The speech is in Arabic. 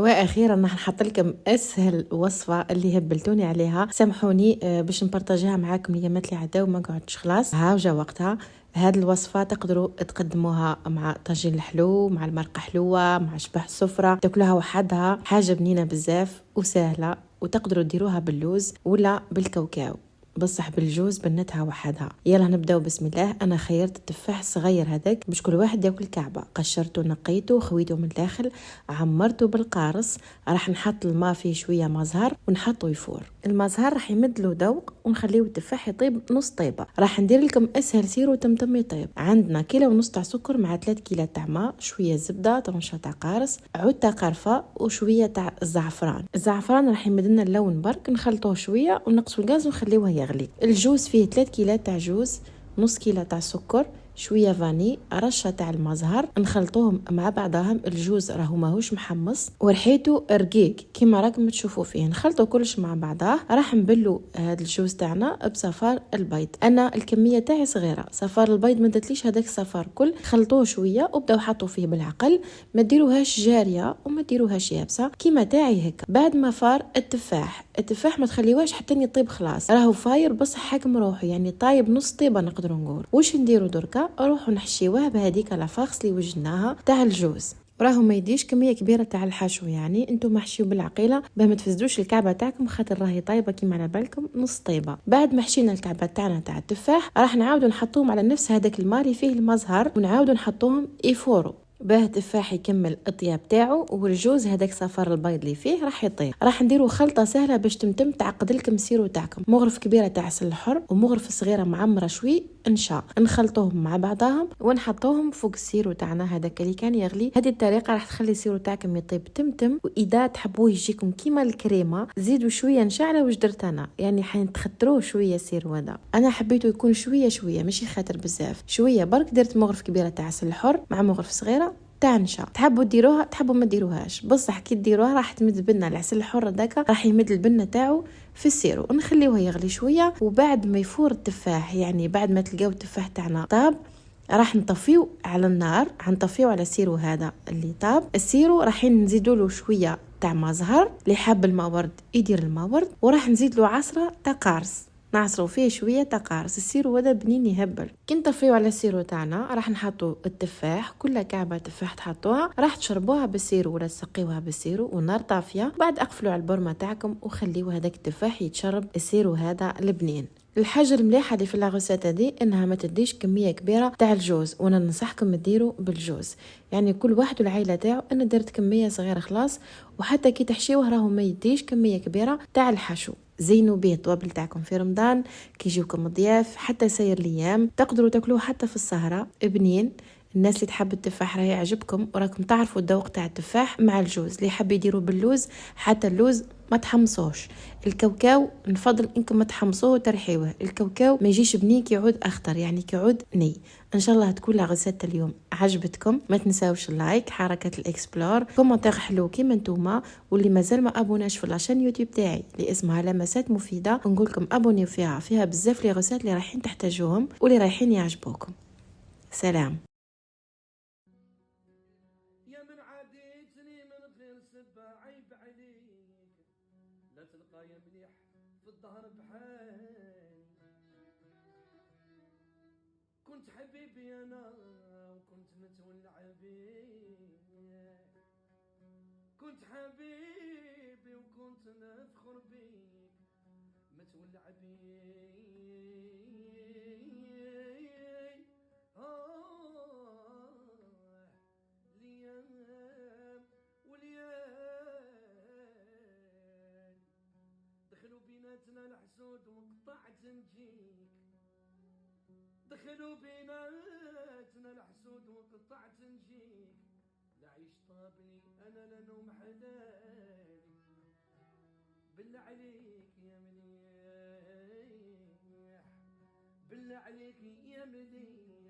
واخيرا راح نحط لكم اسهل وصفه اللي هبلتوني عليها. سامحوني باش نبارطاجيها معاكم الايامات اللي عداو ما قعدتش خلاص، ها وجا وقتها. هاد الوصفه تقدروا تقدموها مع طاجين الحلو، مع المرقه حلوه، مع شبح السفره، تاكلوها وحدها. حاجه بنينه بزاف وسهله، وتقدروا ديروها باللوز ولا بالكاوكاو، بصح بالجوز بنتها وحدها. يلا نبداو بسم الله. انا خيرت التفاح الصغير هذاك باش كل واحد ياكل كعبه، قشرته نقيته خويته من الداخل، عمرته بالقارص. راح نحط الماء فيه شويه ما زهر ونحطه يفور. الماء زهر راح يمد له ذوق، ونخليه التفاح يطيب نص طيبه. راح ندير لكم اسهل سيرو تمتم يطيب. عندنا كيلو ونص تاع سكر مع 3 كيلو تاع ماء، شويه زبده، طرنشه تاع قارص، عود تاع قرفه، وشويه تاع الزعفران. الزعفران راح يمد لنا اللون برك. نخلطوه شويه ونقصوا الغاز ونخليوه يغلي. الجوز فيه 3 كيلو تاع جوز، نص كيلو تاع سكر، شويه فاني، رشه تاع المزهر. نخلطوهم مع بعضهم. الجوز راهو ماهوش محمص وريحته رقيق كيما راكم تشوفوا فيه. نخلطوا كلش مع بعضاه. راح نبلوا هذا الجوز تاعنا بصفار البيض. انا الكميه تاعي صغيره، صفار البيض ما درتليش هذاك الصفار كل. خلطوه شويه وبداو حطوا فيه بالعقل، ما ديروهاش جاريه وما ديروهاش يابسه كيما تاعي هكا. بعد ما فار التفاح ما تخليوهاش حتى يطيب خلاص، راهو فاير بصح حاكم روحه، يعني طايب نص طيبه نقدروا نقول. واش نديروا دركا؟ نروحوا نحشيوه بهذيك لافاخس اللي وجدناها تاع الجوز. راهو ما يديش كميه كبيره تاع الحشو، يعني انتم محشيو بالعقيله باه ما تفسدوش الكعبه تاعكم، خاطر راهي طايبه كيما على بالكم نص طيبه. بعد ما حشينا الكعبه تاعنا تاع التفاح، راح نعاودوا نحطوهم على نفس هذاك الماء اللي فيه المزهر، ونعاودوا نحطوهم يفوروا باه التفاح يكمل الطياب تاعو، والجوز هذاك صفار البيض اللي فيه راح يطيب. راح نديروا خلطه سهله باش تمتم تعقد لكم السيرو تاعكم. مغرف كبيره تاع عسل الحر ومغرف صغيره معمره شوي نشا، نخلطوهم مع بعضهم ونحطوهم فوق السيرو تاعنا هذاك اللي كان يغلي. هذه الطريقه راح تخلي السيرو تاعكم يطيب تمتم. واذا تحبوه يجيكم كيما الكريمه، زيدوا شويه نشا على واش درت انا، يعني حنتخدروه شويه السيرو هذا. انا حبيته يكون شويه شويه ماشي خاطر بزاف، شويه برك. درت مغرف كبيره تاع عسل الحر مع مغرف صغيره تاع نشا. تحبوا ديروها تحبوا ما ديروهاش، بصح كي ديروها راح تمد بنا العسل الحر هذاك، راح يمد البنه تاعو في السيرو. ونخليوه يغلي شويه. وبعد ما يفور التفاح، يعني بعد ما تلقاو التفاح تاعنا طاب، راح نطفيو على النار، هنطفيو على السيرو هذا اللي طاب. السيرو راح نزيدوا له شويه تاع ما زهر، اللي حاب الماء ورد يدير الماء ورد، وراح نزيد له عصره تاع قارص، نعصروا فيه شويه تاع قارص. السيرو هذا بنين يهبل. كي نطفيو على السيرو تاعنا، راح نحطوا التفاح، كل كعبه تفاح تحطوها راح تشربوها بالسيرو ولا تسقيوها بالسيرو ونار طافيه. بعد اقفلوا على البرمه تاعكم وخليوا هذاك التفاح يتشرب السيرو هذا البنين. الحاجه المليحه اللي في لاغوسيت هذه انها ما تديش كميه كبيره تاع الجوز، وانا ننصحكم تديروا بالجوز، يعني كل واحد والعائله تاعو. انا درت كميه صغيره خلاص. وحتى كي تحشيوه راهو ما يديش كميه كبيره تاع الحشو. زينوا به الطوابل تاعكم في رمضان كي يجيوكم ضياف، حتى ساير الايام تقدروا تاكلوه حتى في السهره بنين. الناس اللي تحب التفاح راه يعجبكم، وراكم تعرفوا الذوق تاع التفاح مع الجوز. اللي حاب يديروا باللوز، حتى اللوز ما تحمصوش. الكاوكاو نفضل انكم ما تحمصوه وترحيوه. الكاوكاو ما يجيش بني كيعود اخضر، يعني كيعود ني. ان شاء الله تكون لاغوسيت اليوم عجبتكم. ما تنساوش اللايك، حركه الاكسبلور، كومنتير حلو كيما نتوما. واللي مازال ما ابوناش في لاشين يوتيوب تاعي اللي اسمها لمسات مفيده، نقول لكم ابونيو فيها بزاف لي غوسات اللي رايحين تحتاجوهم واللي رايحين يعجبوكم. سلام. يا من عاديتني من غير سبة عيب عليك، لا تلقايا مليح في الظهر بحالي. كنت حبيبي انا وكنت متولع بيك، كنت حبيبي وكنت نفخر بيك، متولع بيك. ليام وليال دخلوا بيناتنا الحسود وقطعت نجيك، دخلوا بيناتنا الحسود وقطعت نجيك. لا عيش طابني انا لا نوم حلالي، بالله عليك يا مليح، بالله عليك يا مليح.